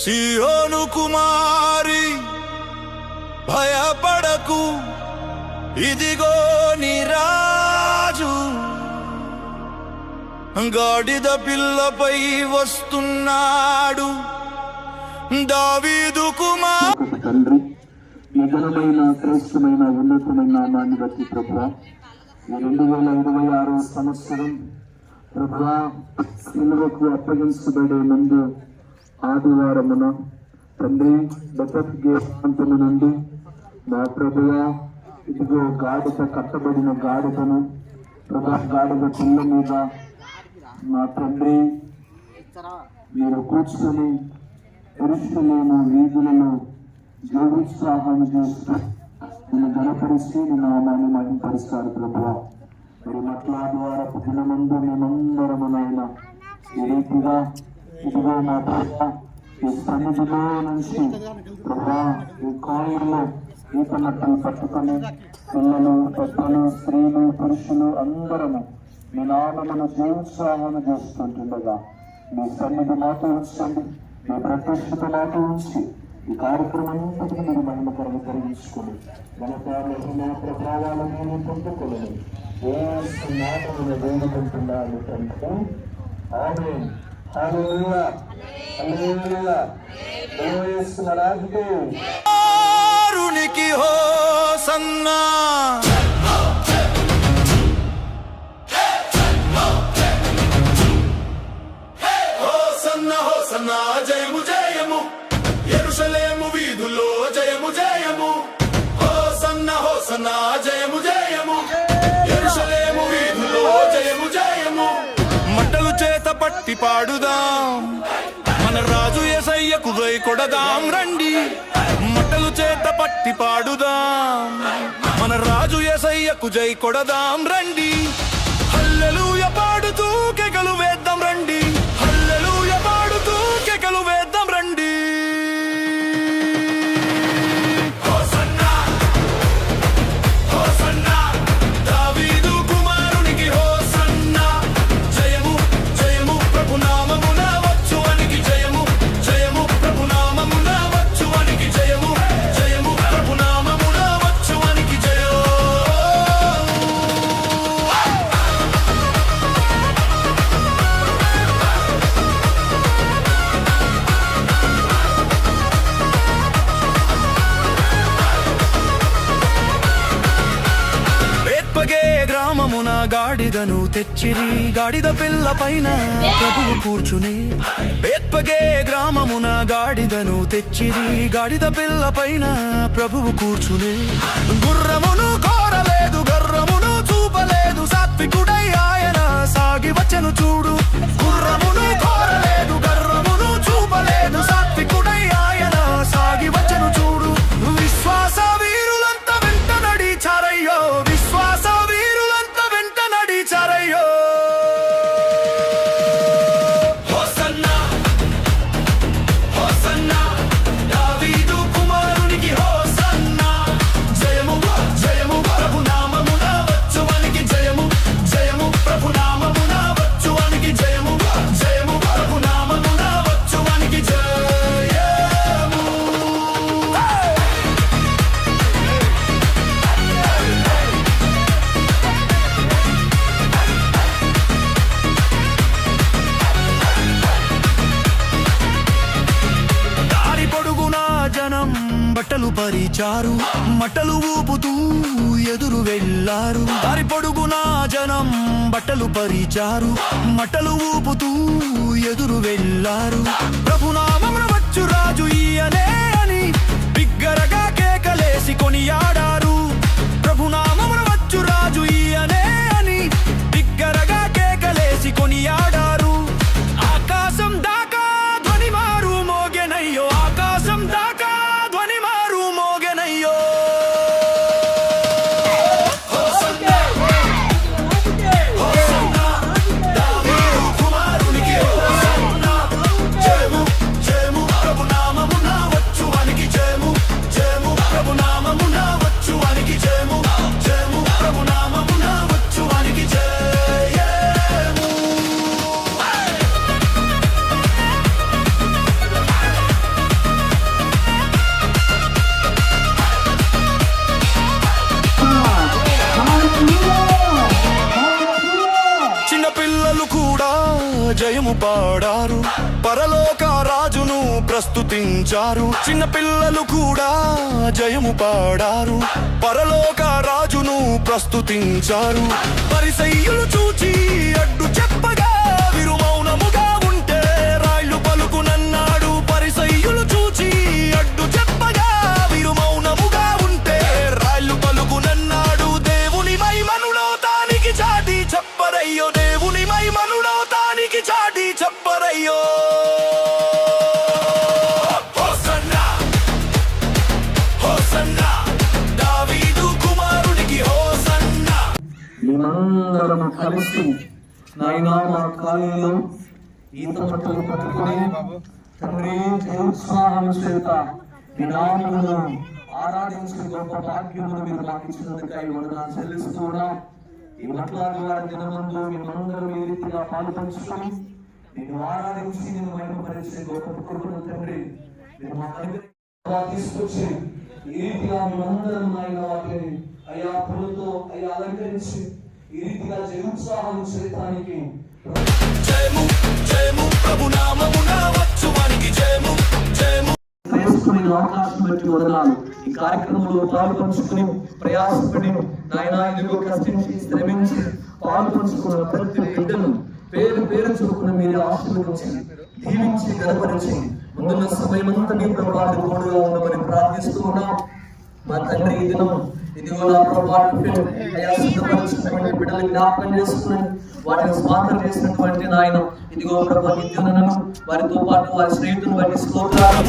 సియోను కుమారి భయపడకు, ఇదిగో నీ రాజు గాడిద పిల్లపై వస్తున్నాడు. దావీదు కుమార్ తండ్రి, ఈ ఘనమైన శ్రేష్టమైన ఉన్నతమైన నామాన్ని బట్టి ప్రభువా, ఈ 2026 సంవత్సరం ప్రభువా సిలువకు అప్పగించబడే ముందు ఆదివారమున తండ్రి బెతస్గేతము నుండి మా ప్రభువా ఇదిగో గాడిద కట్టబడిన గాడిదను ప్రభా గాడిద పిల్ల మీద మా తండ్రి మీరు కూర్చొని యెరూషలేము వీధులలో జయోత్సాహాన్ని చేస్తూ నేను ఘనపరిస్తూ నీ నామాన్ని మహిమపరుస్తారు ప్రభువా. మీరు మట్లాద్వారపు దినమందు మేమందరము నాయన ఈ రీతిగా ఇదిగో మా ప్రభా ఈ సన్నిధిలో నుంచి ప్రభా ఈ కాలంలో ఈత మట్టలు పట్టుకొని పిల్లలు పెద్దలు స్త్రీలు పురుషులు అందరము మీ నామమును జయోత్సాహాన్ని చేస్తుంటుండగా మీ సన్నిధి మాతో ఉంచండి, మీ ప్రత్యక్షత మాతో ఉంచి ఈ కార్యక్రమం అంతటికి మీరు మహిమకరంగా కలిగించుకోండి. ఘనత ప్రభావాలను నేను పొందుకోలేను మాటలను వేడుకుంటున్నాను తండ్రి. ఆమేన్. హల్లెలూయా హల్లెలూయా. యేసు మరాఠీ ఆరునికి హోసన్నా. హోసన్నా జయము జయము, యెరూషలేము వీధుల్లో జయము జయము. హోసన్నా హోసన్నా జయము జయము, యెరూషలేము వీధుల్లో జయము జయము. మంటలు చేత పట్టి పాడుదాం, మన రాజు యేసయ్యకు జై కొడదాం రండి. మంటలు చేత పట్టి పాడుదాం, మన రాజు యేసయ్యకు జై కొడదాం రండి. హల్లెలూయా పాడుతూ కేకలు వేద్దాం రండి, హల్లెలూయా పాడుతూ కేకలు వేద్దాం రండి. హోసన్నా హోసన్నా దావీదు కుమారునికి హోసన్నా. జయము జయము ప్రభు నామమున వచ్చువానికి జయము, జయము ప్రభు నామమున వచ్చువానికి జయము, జయము ప్రభు నామమున వచ్చువానికి జయము. బేత్పగే గ్రామమున గాడిదను తెచ్చిరి, గాడిద పిల్ల పైన ప్రభువు కూర్చుని. బేత్పగే గ్రామమున గాడిదను తెచ్చిరి, గాడిద పిల్ల పైన ప్రభువు కూర్చుని. గుర్రమును కోరలేదు, గర్రమును చూపలేదు, సాత్వికుడై ఆయన సాగి వచ్చెను చూడు. గుర్రమును కోరలేదు, గర్రమును చూపలేదు, సాత్వికుడై ఆయన సాగి వచ్చెను చూడు. విశ్వాస వీరులంతా వెంట నడిచారయ్యో, విశ్వాస వీరులంతా వెంట నడిచారయ్యో. హోసన్నా హోసన్నా దావీదు కుమారునికి హోసన్నా. జయము జయము ప్రభు నామమున వచ్చువానికి జయము, జయము ప్రభు నామమున వచ్చువానికి జయము, జయము ప్రభు నామమున వచ్చువానికి జయము. దారి పొడుగునా జనం బట్టలు పరిచారు, మట్టలు ఊపుతూ ఎదురు వెళ్ళారు. దారి పొడుగునా జనం బట్టలు పరిచారు, మట్టలు ఊపుతూ ఎదురు వెళ్ళారు. ప్రభునామమున వచ్చు రాజు ఈయనే అని బిగ్గరగా కేకలేసి కొనియాడారు. ప్రభునామమున వచ్చు రాజు ఈయనే అని బిగ్గరగా కేకలేసి కొనియాడారు. ఆకాశం దాకా ధ్వని మారు మోగెనయ్యో, ఆకాశం దాకా ధ్వని మారు మోగెనయ్యో. హోసన్నా హోసన్నా దావీదు కుమారునికి హోసన్నా. జయము జయము ప్రభు నామమున వచ్చువానికి జయము, జయము ప్రభు నామమున వచ్చు జయము పాడారు. పరలోక రాజును ప్రస్తుతించారు. చిన్న పిల్లలు కూడా జయము పాడారు. పరలోక రాజును ప్రస్తుతించారు. పరిసయ్యులు చూచి అడ్డు చెప్పగా వీరు మౌనముగా ఉంటే రాళ్ళు పలుకునన్నాడు. పరిసయ్యులు చూచి అడ్డు చెప్పగా వీరు మౌనముగా ఉంటే రాళ్ళు పలుకునన్నాడు. దేవుని మహిమనులో తానికి చాటి చెప్పరయ్యో. దేవుని మహిమనులో తానికి చాటి చెప్పరయ్యో. హోసన్నా హోసన్నా దావీదు కుమారునికి హోసన్నా. మేమందరము కలిసి నాయనా మా కాలంలో ఈత మట్టలు పట్టుకొని తండ్రి జయోత్సాహం చేత మీ నామమును ఆరాధించే గొప్ప భాగ్యమును మీరు మాకు ఇచ్చినందుకై వందనాలు చెల్లిస్తూ ఉన్నాం. ఈ మట్లాడుల దినమందు మేమందరం ఈ రీతిగా పాలు పంచుకొని నేను ఆరాధించి నేను మహిమపరిచే గొప్ప కృపను తండ్రి మీరు మా దగ్గర తీసుకొచ్చి ఈ రీతిగా మేమందరం నాయన వాటిని అయ్యా పూలతో అయ్యా అలంకరించి ఈ రీతిగా జయోత్సాహం చేయటానికి జయము జయము ప్రభు నామమున వచ్చువానికి జయము జయము. ప్రయాసపడిన అవకాశం బట్టి వదనాలు. ఈ కార్యక్రమంలో పాలు పంచుకుని ప్రయాసపడి నాయన ఇదిగో కష్టించి శ్రమించి పాలు పంచుకున్న ప్రతి బిడ్డను పేరు పేరు చూపుకుని మీరు ఆశీర్వదించి దీవించి గడపరించి ముందున్న సమయమంతా మీ ప్రభావం తోడుగా ఉండమని ప్రార్థిస్తూ ఉన్నాం. మా తండ్రి ఈ దినం ఇదిగో నా ప్రభావం అయా సిద్ధపరిచినటువంటి బిడ్డలు జ్ఞాపకం చేసుకుని వాటిని స్వాతంత్రం చేసినటువంటి నాయన ఇదిగో ప్రభావ విద్యులను వారితో పాటు వారి స్నేహితులను బట్టి స్తోత్రాలు.